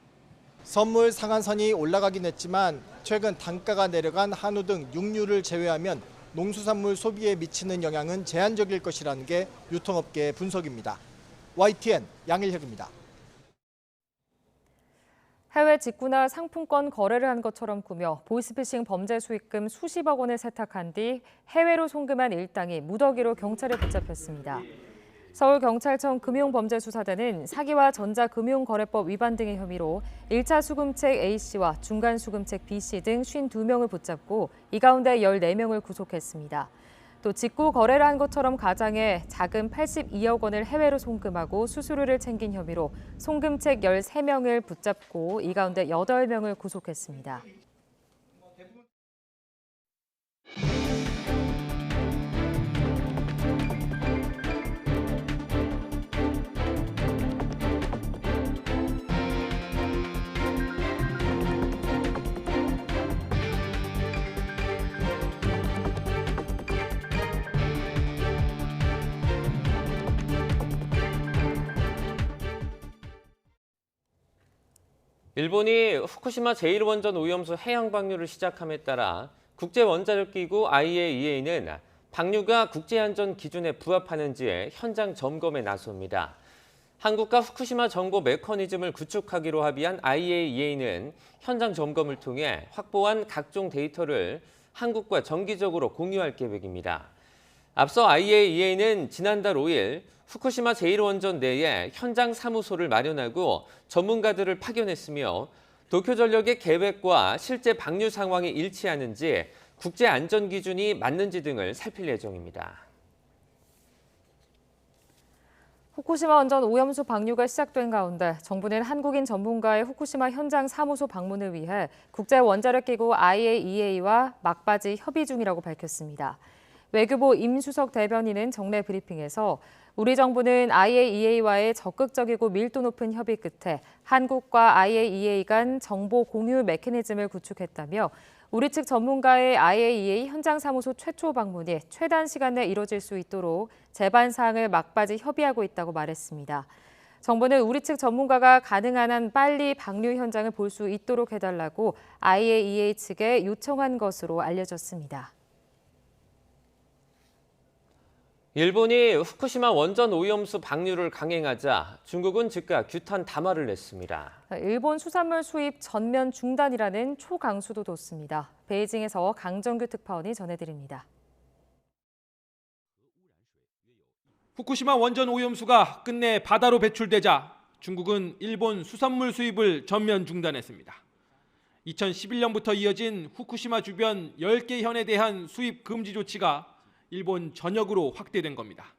선물 상한선이 올라가긴 했지만 최근 단가가 내려간 한우 등 육류를 제외하면 농수산물 소비에 미치는 영향은 제한적일 것이라는 게 유통업계의 분석입니다. YTN 양일혁입니다. 해외 직구나 상품권 거래를 한 것처럼 꾸며 보이스피싱 범죄 수익금 수십억 원을 세탁한 뒤 해외로 송금한 일당이 무더기로 경찰에 붙잡혔습니다. 서울경찰청 금융범죄수사대는 사기와 전자금융거래법 위반 등의 혐의로 1차 수금책 A씨와 중간 수금책 B씨 등 52명을 붙잡고 이 가운데 14명을 구속했습니다. 또 직구 거래를 한 것처럼 가장해 자금 82억 원을 해외로 송금하고 수수료를 챙긴 혐의로 송금책 13명을 붙잡고 이 가운데 8명을 구속했습니다. 일본이 후쿠시마 제1원전 오염수 해양 방류를 시작함에 따라 국제원자력기구 IAEA는 방류가 국제안전 기준에 부합하는지 현장 점검에 나섭니다. 한국과 후쿠시마 정보 메커니즘을 구축하기로 합의한 IAEA는 현장 점검을 통해 확보한 각종 데이터를 한국과 정기적으로 공유할 계획입니다. 앞서 IAEA는 지난달 5일 후쿠시마 제1원전 내에 현장 사무소를 마련하고 전문가들을 파견했으며 도쿄전력의 계획과 실제 방류 상황이 일치하는지 국제 안전 기준이 맞는지 등을 살필 예정입니다. 후쿠시마 원전 오염수 방류가 시작된 가운데 정부는 한국인 전문가의 후쿠시마 현장 사무소 방문을 위해 국제원자력기구 IAEA와 막바지 협의 중이라고 밝혔습니다. 외교부 임수석 대변인은 정례 브리핑에서 우리 정부는 IAEA와의 적극적이고 밀도 높은 협의 끝에 한국과 IAEA 간 정보 공유 메커니즘을 구축했다며 우리 측 전문가의 IAEA 현장 사무소 최초 방문이 최단 시간 내에 이뤄질 수 있도록 제반 사항을 막바지 협의하고 있다고 말했습니다. 정부는 우리 측 전문가가 가능한 한 빨리 방류 현장을 볼 수 있도록 해달라고 IAEA 측에 요청한 것으로 알려졌습니다. 일본이 후쿠시마 원전 오염수 방류를 강행하자 중국은 즉각 규탄 담화를 냈습니다. 일본 수산물 수입 전면 중단이라는 초강수도 뒀습니다. 베이징에서 강정규 특파원이 전해드립니다. 후쿠시마 원전 오염수가 끝내 바다로 배출되자 중국은 일본 수산물 수입을 전면 중단했습니다. 2011년부터 이어진 후쿠시마 주변 10개 현에 대한 수입 금지 조치가 일본 전역으로 확대된 겁니다.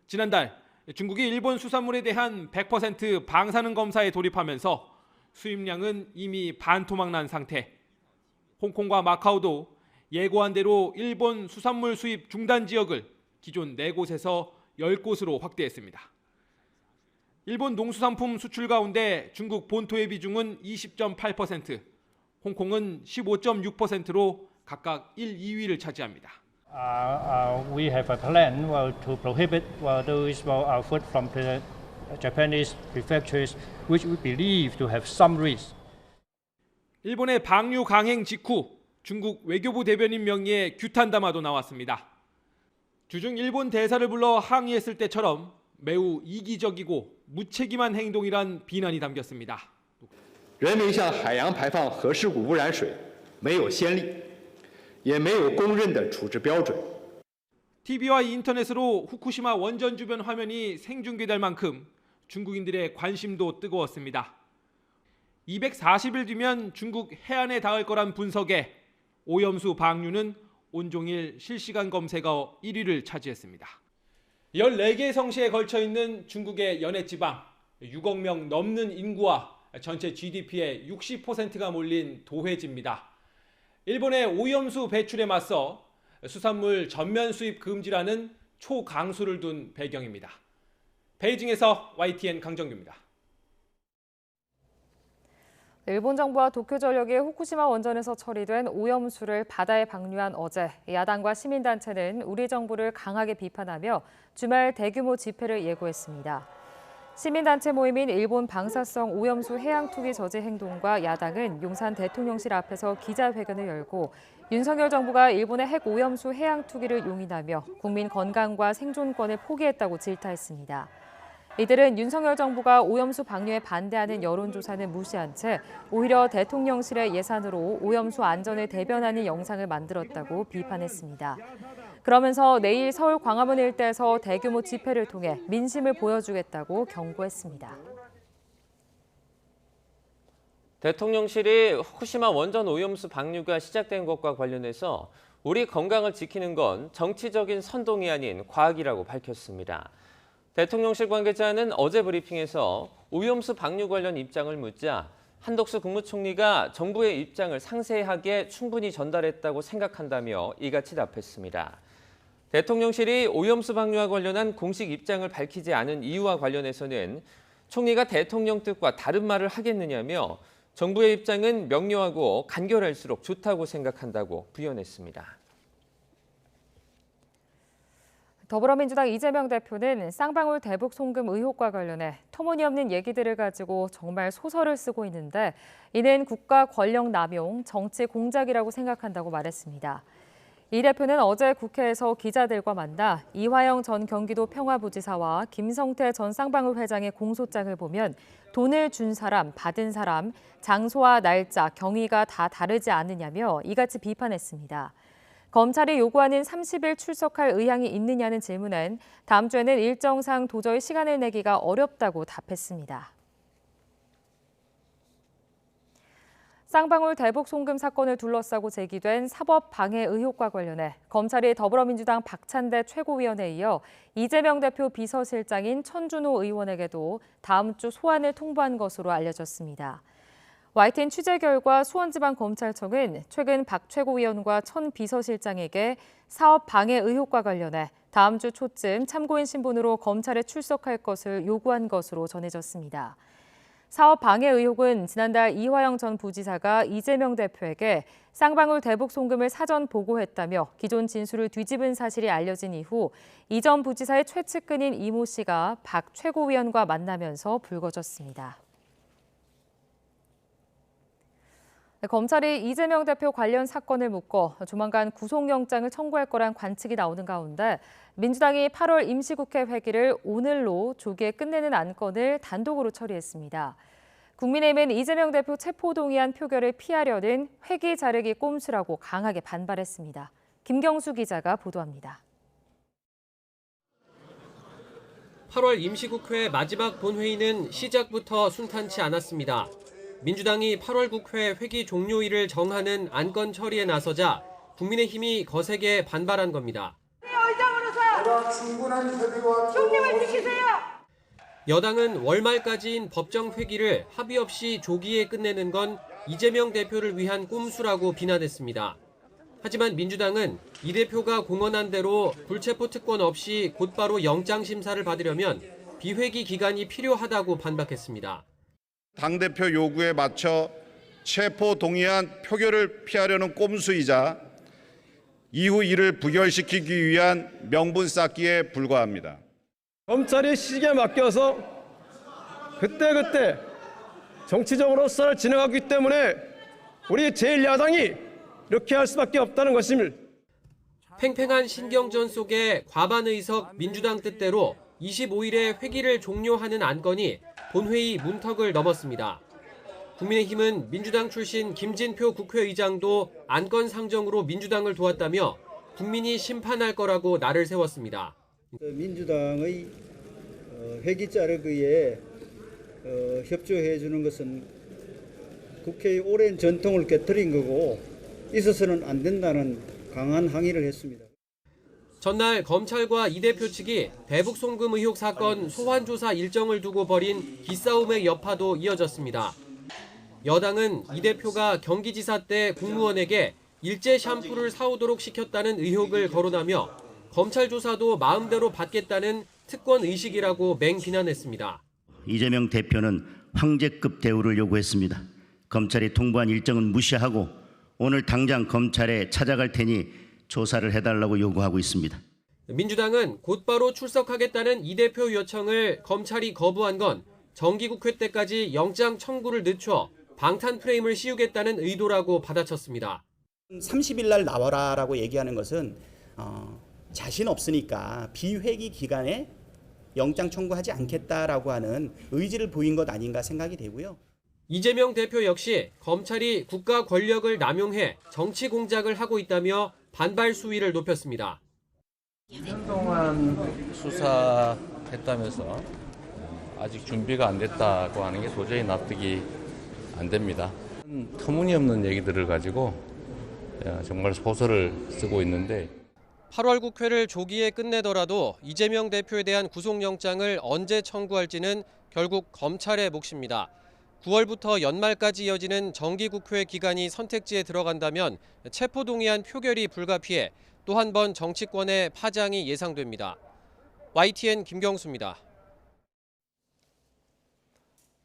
지난달 중국이 일본 수산물에 대한 100% 방사능 검사에 돌입하면서 수입량은 이미 반토막난 상태. 홍콩과 마카오도 예고한 대로 일본 수산물 수입 중단 지역을 기존 4곳에서 10곳으로 확대했습니다. 일본 농수산품 수출 가운데 중국 본토의 비중은 20.8%, 홍콩은 15.6%로 각각 1, 2위를 차지합니다. We have a plan to prohibit those food from the Japanese prefectures, which we believe to have some risk. 일본의 방류 강행 직후 중국 외교부 대변인 명의의 규탄 담화도 나왔습니다. 주중 일본 대사를 불러 항의했을 때처럼 매우 이기적이고 무책임한 행동이란 비난이 담겼습니다. 人为向海洋排放核事故污染水没有先例。 也没有公认的处置标准。 TV와 인터넷으로 후쿠시마 원전 주변 화면이 생중계될 만큼 중국인들의 관심도 뜨거웠습니다. 240일 뒤면 중국 해안에 닿을 거란 분석에 오염수 방류는 온종일 실시간 검색어 1위를 차지했습니다. 14개 성시에 걸쳐 있는 중국의 연해지방, 6억 명 넘는 인구와 전체 GDP의 60%가 몰린 도회지입니다. 일본의 오염수 배출에 맞서 수산물 전면 수입 금지라는 초강수를 둔 배경입니다. 베이징에서 YTN 강정규입니다. 일본 정부와 도쿄전력이 후쿠시마 원전에서 처리된 오염수를 바다에 방류한 어제 야당과 시민단체는 우리 정부를 강하게 비판하며 주말 대규모 집회를 예고했습니다. 시민단체 모임인 일본 방사성 오염수 해양 투기 저지 행동과 야당은 용산 대통령실 앞에서 기자회견을 열고 윤석열 정부가 일본의 핵 오염수 해양 투기를 용인하며 국민 건강과 생존권을 포기했다고 질타했습니다. 이들은 윤석열 정부가 오염수 방류에 반대하는 여론조사는 무시한 채 오히려 대통령실의 예산으로 오염수 안전을 대변하는 영상을 만들었다고 비판했습니다. 그러면서 내일 서울 광화문 일대에서 대규모 집회를 통해 민심을 보여주겠다고 경고했습니다. 대통령실이 후쿠시마 원전 오염수 방류가 시작된 것과 관련해서 우리 건강을 지키는 건 정치적인 선동이 아닌 과학이라고 밝혔습니다. 대통령실 관계자는 어제 브리핑에서 오염수 방류 관련 입장을 묻자 한덕수 국무총리가 정부의 입장을 상세하게 충분히 전달했다고 생각한다며 이같이 답했습니다. 대통령실이 오염수 방류와 관련한 공식 입장을 밝히지 않은 이유와 관련해서는 총리가 대통령 뜻과 다른 말을 하겠느냐며 정부의 입장은 명료하고 간결할수록 좋다고 생각한다고 부연했습니다. 더불어민주당 이재명 대표는 쌍방울 대북 송금 의혹과 관련해 터무니없는 얘기들을 가지고 정말 소설을 쓰고 있는데 이는 국가 권력 남용, 정치 공작이라고 생각한다고 말했습니다. 이 대표는 어제 국회에서 기자들과 만나 이화영 전 경기도 평화부지사와 김성태 전 쌍방울 회장의 공소장을 보면 돈을 준 사람, 받은 사람, 장소와 날짜, 경위가 다 다르지 않느냐며 이같이 비판했습니다. 검찰이 요구하는 30일 출석할 의향이 있느냐는 질문엔 다음 주에는 일정상 도저히 시간을 내기가 어렵다고 답했습니다. 쌍방울 대북 송금 사건을 둘러싸고 제기된 사법 방해 의혹과 관련해 검찰이 더불어민주당 박찬대 최고위원에 이어 이재명 대표 비서실장인 천준호 의원에게도 다음 주 소환을 통보한 것으로 알려졌습니다. YTN 취재 결과 수원지방검찰청은 최근 박 최고위원과 천 비서실장에게 사업 방해 의혹과 관련해 다음 주 초쯤 참고인 신분으로 검찰에 출석할 것을 요구한 것으로 전해졌습니다. 사업 방해 의혹은 지난달 이화영 전 부지사가 이재명 대표에게 쌍방울 대북 송금을 사전 보고했다며 기존 진술을 뒤집은 사실이 알려진 이후 이 전 부지사의 최측근인 이모 씨가 박 최고위원과 만나면서 불거졌습니다. 검찰이 이재명 대표 관련 사건을 묶어 조만간 구속영장을 청구할 거란 관측이 나오는 가운데 민주당이 8월 임시국회 회기를 오늘로 조기에 끝내는 안건을 단독으로 처리했습니다. 국민의힘은 이재명 대표 체포동의안 표결을 피하려는 회기 자르기 꼼수라고 강하게 반발했습니다. 김경수 기자가 보도합니다. 8월 임시국회 마지막 본회의는 시작부터 순탄치 않았습니다. 민주당이 8월 국회 회기 종료일을 정하는 안건 처리에 나서자 국민의힘이 거세게 반발한 겁니다. 중립을 지키세요. 여당은 월말까지인 법정 회기를 합의 없이 조기에 끝내는 건 이재명 대표를 위한 꼼수라고 비난했습니다. 하지만 민주당은 이 대표가 공언한 대로 불체포 특권 없이 곧바로 영장 심사를 받으려면 비회기 기간이 필요하다고 반박했습니다. 당대표 요구에 맞춰 체포 동의안 표결을 피하려는 꼼수이자 이후 이를 부결시키기 위한 명분 쌓기에 불과합니다. 검찰이 시기에 맡겨서 그때그때 정치적으로 수사를 진행하기 때문에 우리 제1야당이 이렇게 할 수밖에 없다는 것입니다. 팽팽한 신경전 속에 과반 의석 민주당 뜻대로 25일에 회기를 종료하는 안건이 본회의 문턱을 넘었습니다. 국민의힘은 민주당 출신 김진표 국회의장도 안건 상정으로 민주당을 도왔다며 국민이 심판할 거라고 날을 세웠습니다. 민주당의 회기 자르기에 협조해 주는 것은 국회의 오랜 전통을 깨뜨린 거고 있어서는 안 된다는 강한 항의를 했습니다. 전날 검찰과 이 대표 측이 대북 송금 의혹 사건 소환 조사 일정을 두고 벌인 기싸움의 여파도 이어졌습니다. 여당은 이 대표가 경기지사 때 국무원에게 일제 샴푸를 사오도록 시켰다는 의혹을 거론하며 검찰 조사도 마음대로 받겠다는 특권 의식이라고 맹비난했습니다. 이재명 대표는 황제급 대우를 요구했습니다. 검찰이 통보한 일정은 무시하고 오늘 당장 검찰에 찾아갈 테니 조사를 해달라고 요구하고 있습니다. 민주당은 곧바로 출석하겠다는 이 대표 요청을 검찰이 거부한 건 정기국회 때까지 영장 청구를 늦춰 방탄 프레임을 씌우겠다는 의도라고 받아쳤습니다. 30일 날 나와라라고 얘기하는 것은 자신 없으니까 비회기 기간에 영장 청구하지 않겠다라고 하는 의지를 보인 것 아닌가 생각이 되고요. 이재명 대표 역시 검찰이 국가 권력을 남용해 정치 공작을 하고 있다며 반발 수위를 높였습니다. 한동안 수사했다면서 아직 준비가 안 됐다고 하는 게 도저히 납득이 안 됩니다. 터무니없는 얘기들을 가지고 정말 소설을 쓰고 있는데 8월 국회를 조기에 끝내더라도 이재명 대표에 대한 구속영장을 언제 청구할지는 결국 검찰의 몫입니다. 9월부터 연말까지 이어지는 정기국회 기간이 선택지에 들어간다면 체포동의안 표결이 불가피해 또 한 번 정치권의 파장이 예상됩니다. YTN 김경수입니다.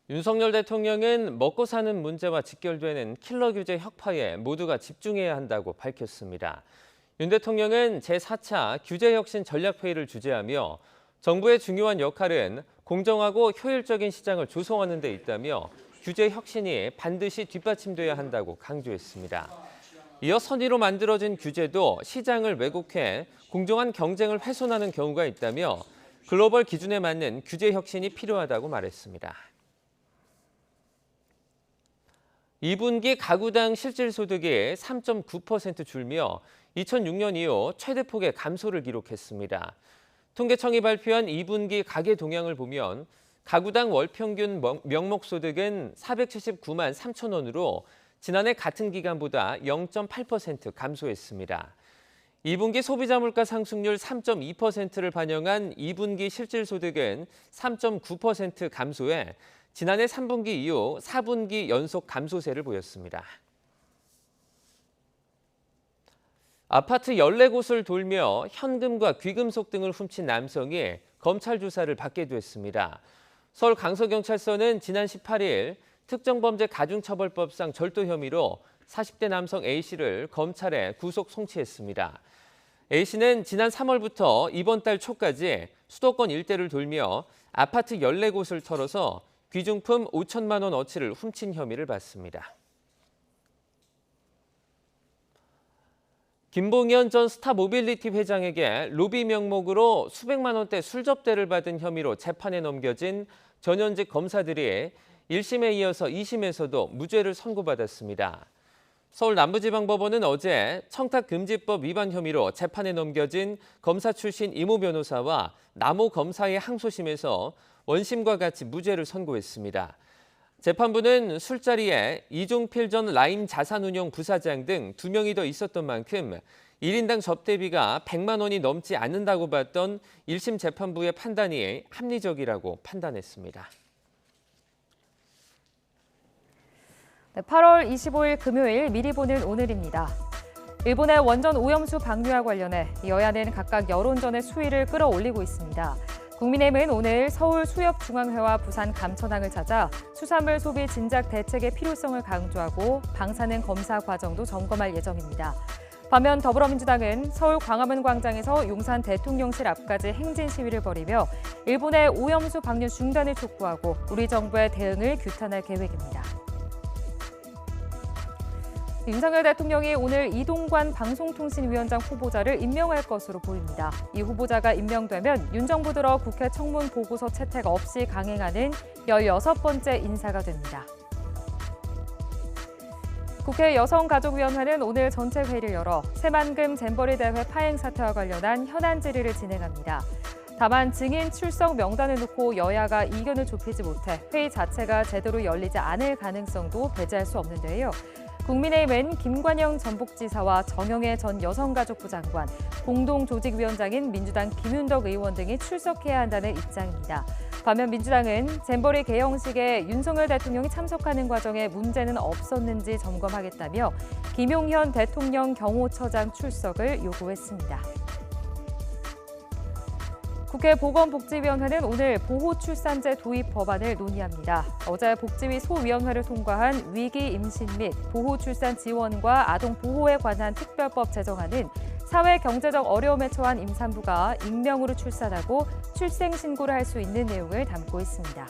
윤석열 대통령은 먹고 사는 문제와 직결되는 킬러 규제 혁파에 모두가 집중해야 한다고 밝혔습니다. 윤 대통령은 제4차 규제혁신 전략회의를 주재하며 정부의 중요한 역할은 공정하고 효율적인 시장을 조성하는 데 있다며 규제 혁신이 반드시 뒷받침돼야 한다고 강조했습니다. 이어 선의로 만들어진 규제도 시장을 왜곡해 공정한 경쟁을 훼손하는 경우가 있다며 글로벌 기준에 맞는 규제 혁신이 필요하다고 말했습니다. 2분기 가구당 실질소득이 3.9% 줄며 2006년 이후 최대폭의 감소를 기록했습니다. 통계청이 발표한 2분기 가계 동향을 보면 가구당 월평균 명목소득은 479만 3천 원으로 지난해 같은 기간보다 0.8% 감소했습니다. 2분기 소비자 물가 상승률 3.2%를 반영한 2분기 실질소득은 3.9% 감소해 지난해 3분기 이후 4분기 연속 감소세를 보였습니다. 아파트 14곳을 돌며 현금과 귀금속 등을 훔친 남성이 검찰 조사를 받게 됐습니다. 서울 강서경찰서는 지난 18일 특정범죄 가중처벌법상 절도 혐의로 40대 남성 A씨를 검찰에 구속 송치했습니다. A씨는 지난 3월부터 이번 달 초까지 수도권 일대를 돌며 아파트 14곳을 털어서 귀중품 5천만 원어치를 훔친 혐의를 받습니다. 김봉현 전 스타모빌리티 회장에게 로비 명목으로 수백만 원대 술접대를 받은 혐의로 재판에 넘겨진 전현직 검사들이 1심에 이어서 2심에서도 무죄를 선고받았습니다. 서울 남부지방법원은 어제 청탁금지법 위반 혐의로 재판에 넘겨진 검사 출신 이모 변호사와 남호 검사의 항소심에서 원심과 같이 무죄를 선고했습니다. 재판부는 술자리에 이종필 전 라임 자산운용 부사장 등 2명이 더 있었던 만큼 1인당 접대비가 100만 원이 넘지 않는다고 봤던 1심 재판부의 판단이 합리적이라고 판단했습니다. 8월 25일 금요일 미리 보는 오늘입니다. 일본의 원전 오염수 방류와 관련해 여야는 각각 여론전의 수위를 끌어올리고 있습니다. 국민의힘은 오늘 서울 수협중앙회와 부산 감천항을 찾아 수산물 소비 진작 대책의 필요성을 강조하고 방사능 검사 과정도 점검할 예정입니다. 반면 더불어민주당은 서울 광화문 광장에서 용산 대통령실 앞까지 행진 시위를 벌이며 일본의 오염수 방류 중단을 촉구하고 우리 정부의 대응을 규탄할 계획입니다. 윤석열 대통령이 오늘 이동관 방송통신위원장 후보자를 임명할 것으로 보입니다. 이 후보자가 임명되면 윤 정부 들어 국회 청문 보고서 채택 없이 강행하는 16번째 인사가 됩니다. 국회 여성가족위원회는 오늘 전체 회의를 열어 새만금 잼버리 대회 파행 사태와 관련한 현안 질의를 진행합니다. 다만 증인 출석 명단을 놓고 여야가 이견을 좁히지 못해 회의 자체가 제대로 열리지 않을 가능성도 배제할 수 없는데요. 국민의힘은 김관영 전북지사와 정영애 전 여성가족부 장관, 공동조직위원장인 민주당 김윤덕 의원 등이 출석해야 한다는 입장입니다. 반면 민주당은 잼버리 개영식에 윤석열 대통령이 참석하는 과정에 문제는 없었는지 점검하겠다며 김용현 대통령 경호처장 출석을 요구했습니다. 국회 보건복지위원회는 오늘 보호출산제 도입 법안을 논의합니다. 어제 복지위 소위원회를 통과한 위기 임신 및 보호출산 지원과 아동 보호에 관한 특별법 제정안은 사회 경제적 어려움에 처한 임산부가 익명으로 출산하고 출생 신고를 할 수 있는 내용을 담고 있습니다.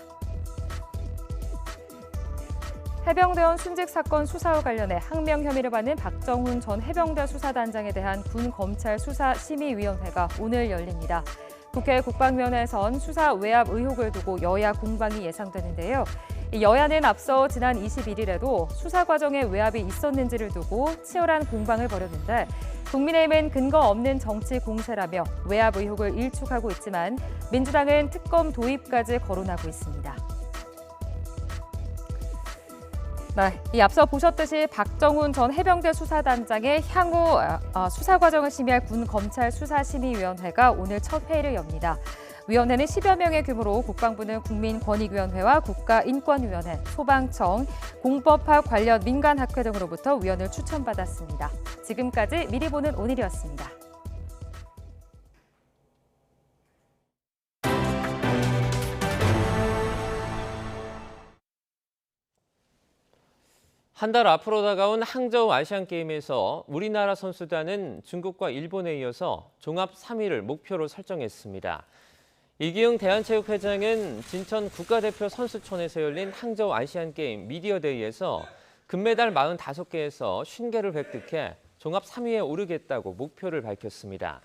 해병대원 순직 사건 수사와 관련해 항명 혐의를 받는 박정훈 전 해병대 수사단장에 대한 군 검찰 수사심의위원회가 오늘 열립니다. 국회 국방위원회에선 수사 외압 의혹을 두고 여야 공방이 예상되는데요. 여야는 앞서 지난 21일에도 수사 과정에 외압이 있었는지를 두고 치열한 공방을 벌였는데 국민의힘은 근거 없는 정치 공세라며 외압 의혹을 일축하고 있지만 민주당은 특검 도입까지 거론하고 있습니다. 네, 이 앞서 보셨듯이 박정훈 전 해병대 수사단장의 향후 수사 과정을 심의할 군 검찰 수사심의위원회가 오늘 첫 회의를 엽니다. 위원회는 10여 명의 규모로 국방부는 국민권익위원회와 국가인권위원회, 소방청, 공법학 관련 민간학회 등으로부터 위원을 추천받았습니다. 지금까지 미리 보는 오늘이었습니다. 한 달 앞으로 다가온 항저우 아시안게임에서 우리나라 선수단은 중국과 일본에 이어서 종합 3위를 목표로 설정했습니다. 이기흥 대한체육회장은 진천 국가대표 선수촌에서 열린 항저우 아시안게임 미디어데이에서 금메달 45개에서 50개를 획득해 종합 3위에 오르겠다고 목표를 밝혔습니다.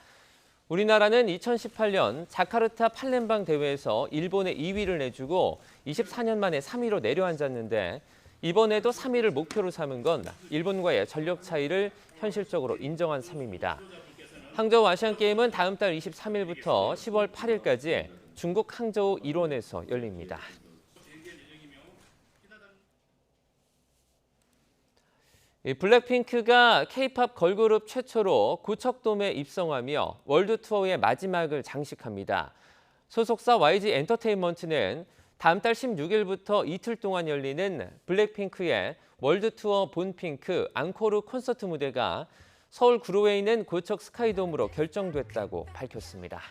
우리나라는 2018년 자카르타 팔렘방 대회에서 일본에 2위를 내주고 24년 만에 3위로 내려앉았는데 이번에도 3위를 목표로 삼은 건 일본과의 전력 차이를 현실적으로 인정한 셈입니다. 항저우 아시안게임은 다음 달 23일부터 10월 8일까지 중국 항저우 일원에서 열립니다. 블랙핑크가 K-팝 걸그룹 최초로 고척돔에 입성하며 월드 투어의 마지막을 장식합니다. 소속사 YG 엔터테인먼트는 다음 달 16일부터 이틀 동안 열리는 블랙핑크의 월드 투어 본핑크 앙코르 콘서트 무대가 서울 구로에 있는 고척 스카이돔으로 결정됐다고 밝혔습니다.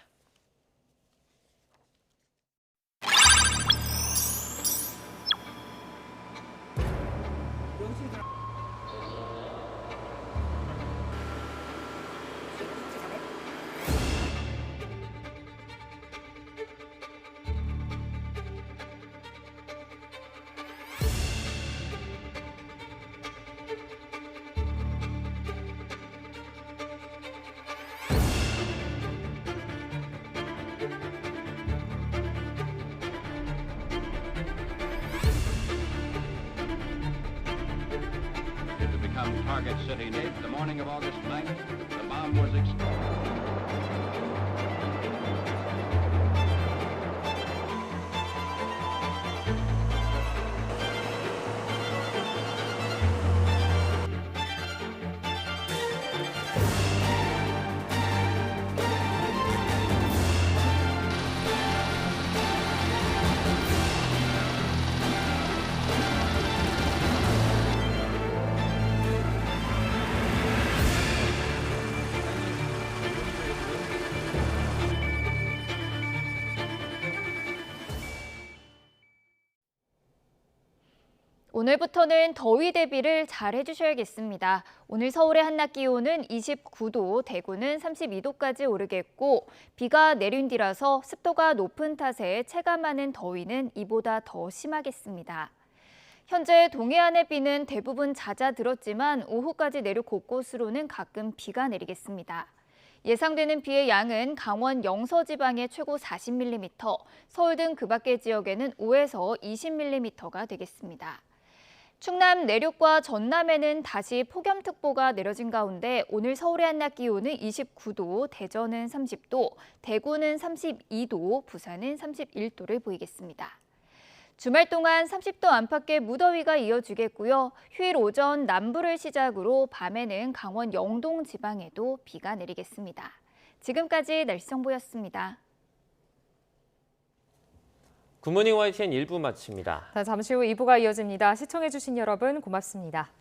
Target City, Nate. The morning of August 9th, the bomb was exploded. 오늘부터는 더위 대비를 잘 해주셔야겠습니다. 오늘 서울의 한낮 기온은 29도, 대구는 32도까지 오르겠고 비가 내린 뒤라서 습도가 높은 탓에 체감하는 더위는 이보다 더 심하겠습니다. 현재 동해안의 비는 대부분 잦아들었지만 오후까지 내륙 곳곳으로는 가끔 비가 내리겠습니다. 예상되는 비의 양은 강원 영서 지방에 최고 40mm, 서울 등 그 밖의 지역에는 5에서 20mm가 되겠습니다. 충남 내륙과 전남에는 다시 폭염특보가 내려진 가운데 오늘 서울의 한낮 기온은 29도, 대전은 30도, 대구는 32도, 부산은 31도를 보이겠습니다. 주말 동안 30도 안팎의 무더위가 이어지겠고요. 휴일 오전 남부를 시작으로 밤에는 강원 영동 지방에도 비가 내리겠습니다. 지금까지 날씨 정보였습니다. 굿모닝 YTN 1부 마칩니다. 잠시 후 2부가 이어집니다. 시청해주신 여러분 고맙습니다.